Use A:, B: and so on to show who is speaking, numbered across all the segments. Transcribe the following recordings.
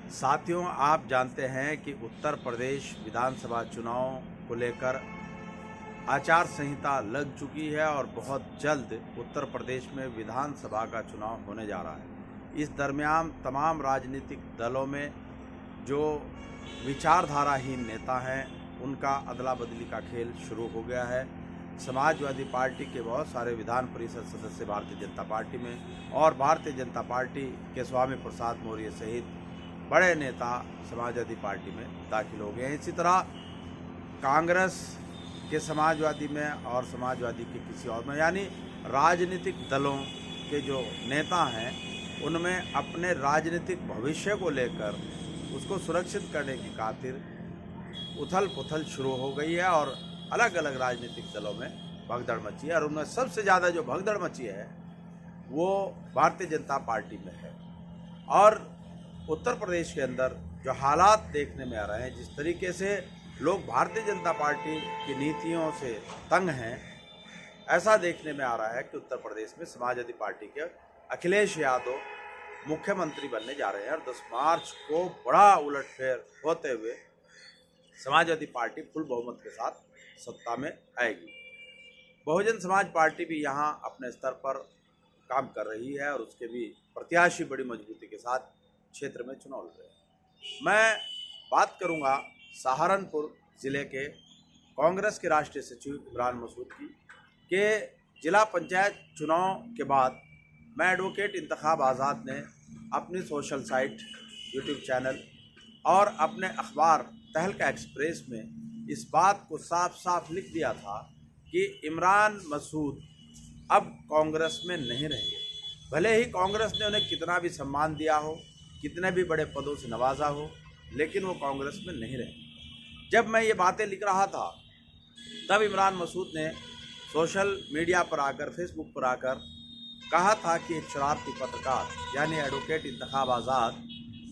A: साथियों, आप जानते हैं कि उत्तर प्रदेश विधानसभा चुनाव को लेकर आचार संहिता लग चुकी है और बहुत जल्द उत्तर प्रदेश में विधानसभा का चुनाव होने जा रहा है। इस दरमियान तमाम राजनीतिक दलों में जो विचारधाराहीन नेता हैं उनका अदला बदली का खेल शुरू हो गया है। समाजवादी पार्टी के बहुत सारे विधान परिषद सदस्य भारतीय जनता पार्टी में और भारतीय जनता पार्टी के स्वामी प्रसाद मौर्य सहित बड़े नेता समाजवादी पार्टी में दाखिल हो गए हैं। इसी तरह कांग्रेस के समाजवादी में और समाजवादी के किसी और में, यानी राजनीतिक दलों के जो नेता हैं उनमें अपने राजनीतिक भविष्य को लेकर उसको सुरक्षित करने की खातिर उथल पुथल शुरू हो गई है और अलग अलग राजनीतिक दलों में भगदड़ मची है। और उनमें सबसे ज़्यादा जो भगदड़ मची है वो भारतीय जनता पार्टी में है। और उत्तर प्रदेश के अंदर जो हालात देखने में आ रहे हैं, जिस तरीके से लोग भारतीय जनता पार्टी की नीतियों से तंग हैं, ऐसा देखने में आ रहा है कि उत्तर प्रदेश में समाजवादी पार्टी के अखिलेश यादव मुख्यमंत्री बनने जा रहे हैं और 10 मार्च को बड़ा उलटफेर होते हुए समाजवादी पार्टी फुल बहुमत के साथ सत्ता में आएगी। बहुजन समाज पार्टी भी यहाँ अपने स्तर पर काम कर रही है और उसके भी प्रत्याशी बड़ी मजबूती के साथ क्षेत्र में चुनाव लड़ रहे हैं। मैं बात करूँगा सहारनपुर ज़िले के कांग्रेस के राष्ट्रीय सचिव इमरान मसूद की कि जिला पंचायत चुनाव के बाद मैं एडवोकेट इंतखाब आज़ाद ने अपनी सोशल साइट, यूट्यूब चैनल और अपने अखबार तहलका एक्सप्रेस में इस बात को साफ साफ लिख दिया था कि इमरान मसूद अब कांग्रेस में नहीं रहेंगे। भले ही कांग्रेस ने उन्हें कितना भी सम्मान दिया हो, कितने भी बड़े पदों से नवाजा हो, लेकिन वो कांग्रेस में नहीं रहेंगे। जब मैं ये बातें लिख रहा था तब इमरान मसूद ने सोशल मीडिया पर आकर, फेसबुक पर आकर कहा था कि एक शरारती पत्रकार यानी एडवोकेट इंतखाब आज़ाद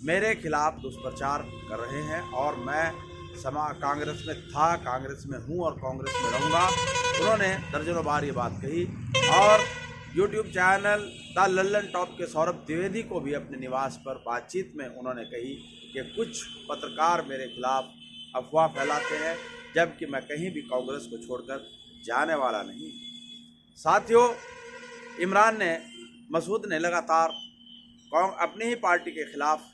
A: मेरे खिलाफ दुष्प्रचार कर रहे हैं और मैं कांग्रेस में था, कांग्रेस में हूं और कांग्रेस में रहूंगा। उन्होंने दर्जनों बार ये बात कही और YouTube channel the Lallan top के सौरभ द्विवेदी को भी अपने निवास पर बातचीत में उन्होंने कही कि कुछ पत्रकार मेरे खिलाफ अफवाह फैलाते हैं, जबकि मैं कहीं भी कांग्रेस को छोड़कर जाने वाला नहीं। साथियों, इमरान मसूद ने लगातार अपनी ही पार्टी के खिलाफ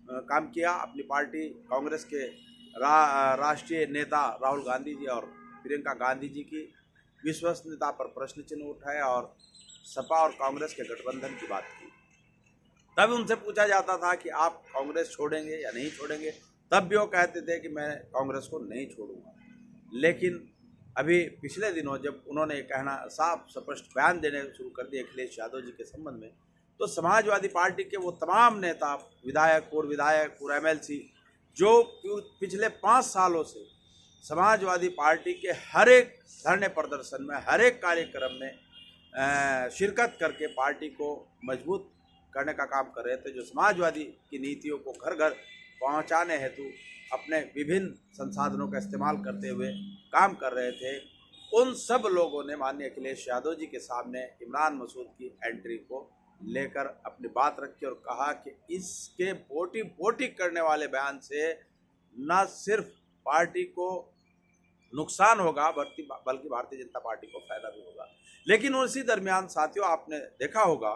A: काम किया। अपनी पार्टी कांग्रेस के राष्ट्रीय नेता राहुल गांधी जी और प्रियंका गांधी जी की विश्वसनीयता पर प्रश्न चिन्ह उठाए और सपा और कांग्रेस के गठबंधन की बात की। तब उनसे पूछा जाता था कि आप कांग्रेस छोड़ेंगे या नहीं छोड़ेंगे, तब भी वो कहते थे कि मैं कांग्रेस को नहीं छोड़ूंगा। लेकिन अभी पिछले दिनों जब उन्होंने कहना साफ स्पष्ट बयान देने शुरू कर दिए अखिलेश यादव जी के संबंध में, तो समाजवादी पार्टी के वो तमाम नेता, विधायक, पूर्व विधायक, पूर्व MLC जो पिछले 5 सालों से समाजवादी पार्टी के हर एक धरने प्रदर्शन में, हर एक कार्यक्रम में शिरकत करके पार्टी को मजबूत करने का काम कर रहे थे, जो समाजवादी की नीतियों को घर घर पहुंचाने हेतु अपने विभिन्न संसाधनों का इस्तेमाल करते हुए काम कर रहे थे, उन सब लोगों ने माननीय अखिलेश यादव जी के सामने इमरान मसूद की एंट्री को लेकर अपनी बात रखी और कहा कि इसके बोटी बोटी करने वाले बयान से न सिर्फ पार्टी को नुकसान होगा बल्कि भारतीय जनता पार्टी को फायदा भी होगा। लेकिन उसी दरमियान साथियों, आपने देखा होगा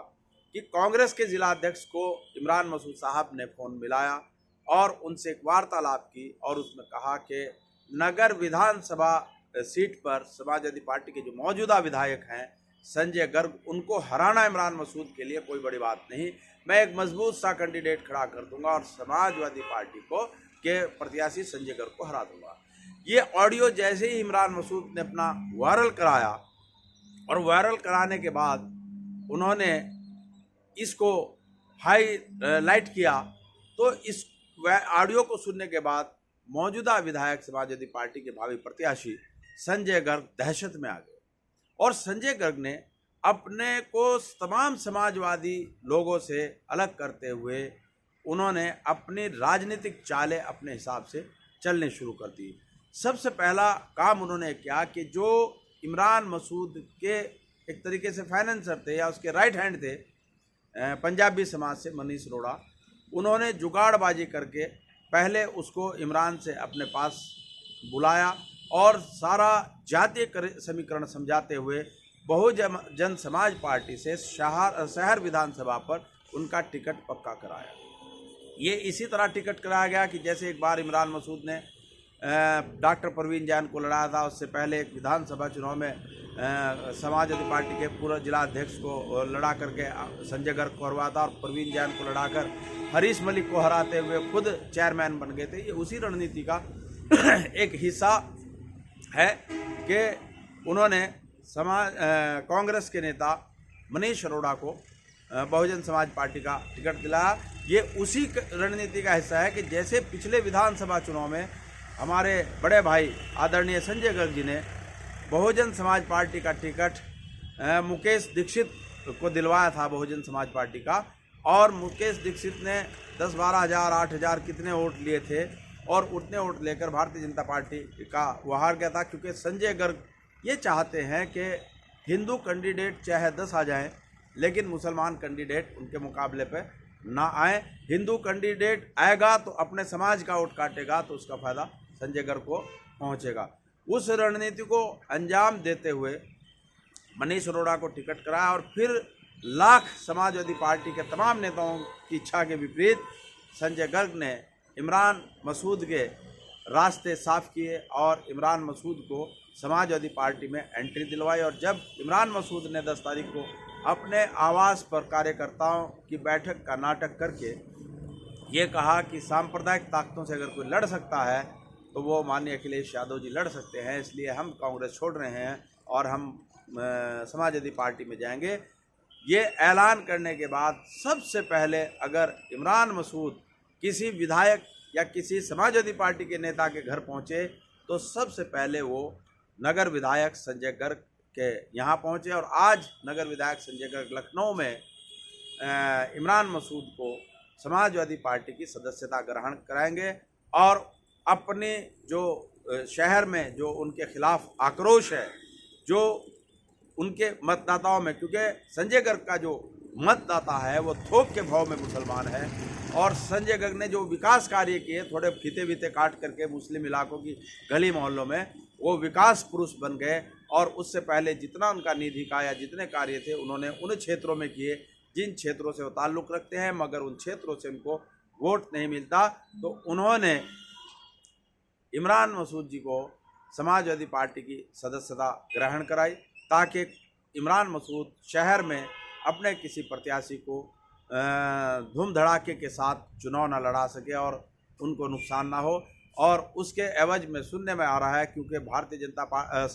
A: कि कांग्रेस के जिला अध्यक्ष को इमरान मसूद साहब ने फ़ोन मिलाया और उनसे एक वार्तालाप की और उसमें कहा कि नगर विधानसभा सीट पर समाजवादी पार्टी के जो मौजूदा विधायक हैं संजय गर्ग, उनको हराना इमरान मसूद के लिए कोई बड़ी बात नहीं। मैं एक मजबूत सा कैंडिडेट खड़ा कर दूंगा और समाजवादी पार्टी को के प्रत्याशी संजय गर्ग को हरा दूंगा। ये ऑडियो जैसे ही इमरान मसूद ने अपना वायरल कराया और वायरल कराने के बाद उन्होंने इसको हाईलाइट किया, तो इस ऑडियो को सुनने के बाद मौजूदा विधायक समाजवादी पार्टी के भावी प्रत्याशी संजय गर्ग दहशत में आ गए और संजय गर्ग ने अपने को तमाम समाजवादी लोगों से अलग करते हुए उन्होंने अपनी राजनीतिक चालें अपने हिसाब से चलने शुरू कर दी। सबसे पहला काम उन्होंने किया कि जो इमरान मसूद के एक तरीके से फाइनेंसर थे या उसके राइट हैंड थे पंजाबी समाज से मनीष अरोड़ा, उन्होंने जुगाड़बाजी करके पहले उसको इमरान से अपने पास बुलाया और सारा जातीय समीकरण समझाते हुए बहुजन समाज पार्टी से शहर विधानसभा पर उनका टिकट पक्का कराया। ये इसी तरह टिकट कराया गया कि जैसे एक बार इमरान मसूद ने डॉक्टर परवीन जैन को लड़ाया था, उससे पहले एक विधानसभा चुनाव में समाजवादी पार्टी के पूर्व जिला अध्यक्ष को लड़ा करके संजय गर्ग को हरवाया था और परवीन जैन को लड़ाकर हरीश मलिक को हराते हुए खुद चेयरमैन बन गए थे। ये उसी रणनीति का एक हिस्सा है कि उन्होंने कांग्रेस के नेता मनीष अरोड़ा को बहुजन समाज पार्टी का टिकट दिलाया। ये उसी रणनीति का हिस्सा है कि जैसे पिछले विधानसभा चुनाव में हमारे बड़े भाई आदरणीय संजय गर्ग जी ने बहुजन समाज पार्टी का टिकट मुकेश दीक्षित को दिलवाया था बहुजन समाज पार्टी का, और मुकेश दीक्षित ने 10-12 हज़ार 8 हज़ार कितने वोट लिए थे और उतने वोट लेकर भारतीय जनता पार्टी का वो हार गया था। क्योंकि संजय गर्ग ये चाहते हैं कि हिंदू कैंडिडेट चाहे 10 आ जाएं लेकिन मुसलमान कैंडिडेट उनके मुकाबले पे ना आए। हिंदू कैंडिडेट आएगा तो अपने समाज का वोट काटेगा तो उसका फ़ायदा संजय गर्ग को पहुंचेगा। उस रणनीति को अंजाम देते हुए मनीष अरोड़ा को टिकट कराया और फिर लाख समाजवादी पार्टी के तमाम नेताओं की इच्छा के विपरीत संजय गर्ग ने इमरान मसूद के रास्ते साफ किए और इमरान मसूद को समाजवादी पार्टी में एंट्री दिलवाई। और जब इमरान मसूद ने 10 तारीख को अपने आवास पर कार्यकर्ताओं की बैठक का नाटक करके ये कहा कि सांप्रदायिक ताकतों से अगर कोई लड़ सकता है तो वो माननीय अखिलेश यादव जी लड़ सकते हैं, इसलिए हम कांग्रेस छोड़ रहे हैं और हम समाजवादी पार्टी में जाएंगे। ये ऐलान करने के बाद सबसे पहले अगर इमरान मसूद किसी विधायक या किसी समाजवादी पार्टी के नेता के घर पहुंचे तो सबसे पहले वो नगर विधायक संजय गर्ग के यहाँ पहुंचे। और आज नगर विधायक संजय गर्ग लखनऊ में इमरान मसूद को समाजवादी पार्टी की सदस्यता ग्रहण कराएंगे और अपने जो शहर में जो उनके खिलाफ आक्रोश है, जो उनके मतदाताओं में, क्योंकि संजय गर्ग का जो मतदाता है वो थोक के भाव में मुसलमान है और संजय गर्ग ने जो विकास कार्य किए थोड़े फीते बीते काट करके मुस्लिम इलाकों की गली मोहल्लों में, वो विकास पुरुष बन गए। और उससे पहले जितना उनका निधि का या जितने कार्य थे उन्होंने उन क्षेत्रों में किए जिन क्षेत्रों से वो ताल्लुक़ रखते हैं, मगर उन क्षेत्रों से उनको वोट नहीं मिलता। तो उन्होंने इमरान मसूद जी को समाजवादी पार्टी की सदस्यता ग्रहण कराई ताकि इमरान मसूद शहर में अपने किसी प्रत्याशी को धूम धड़ाके के साथ चुनाव न लड़ा सके और उनको नुकसान ना हो। और उसके एवज में सुनने में आ रहा है, क्योंकि भारतीय जनता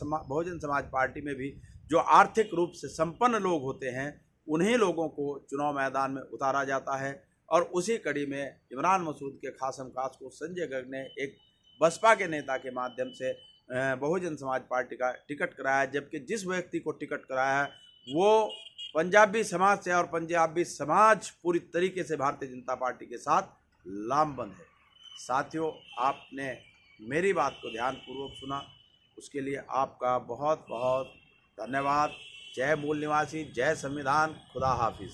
A: बहुजन समाज पार्टी में भी जो आर्थिक रूप से संपन्न लोग होते हैं उन्हीं लोगों को चुनाव मैदान में उतारा जाता है। और उसी कड़ी में इमरान मसूद के खासम खास को संजय गर्ग ने एक बसपा के नेता के माध्यम से बहुजन समाज पार्टी का टिकट कराया, जबकि जिस व्यक्ति को टिकट कराया है वो पंजाबी समाज से और पंजाबी समाज पूरी तरीके से भारतीय जनता पार्टी के साथ लामबंद है। साथियों, आपने मेरी बात को ध्यानपूर्वक सुना, उसके लिए आपका बहुत बहुत धन्यवाद। जय मूल निवासी, जय संविधान, खुदा हाफिज़।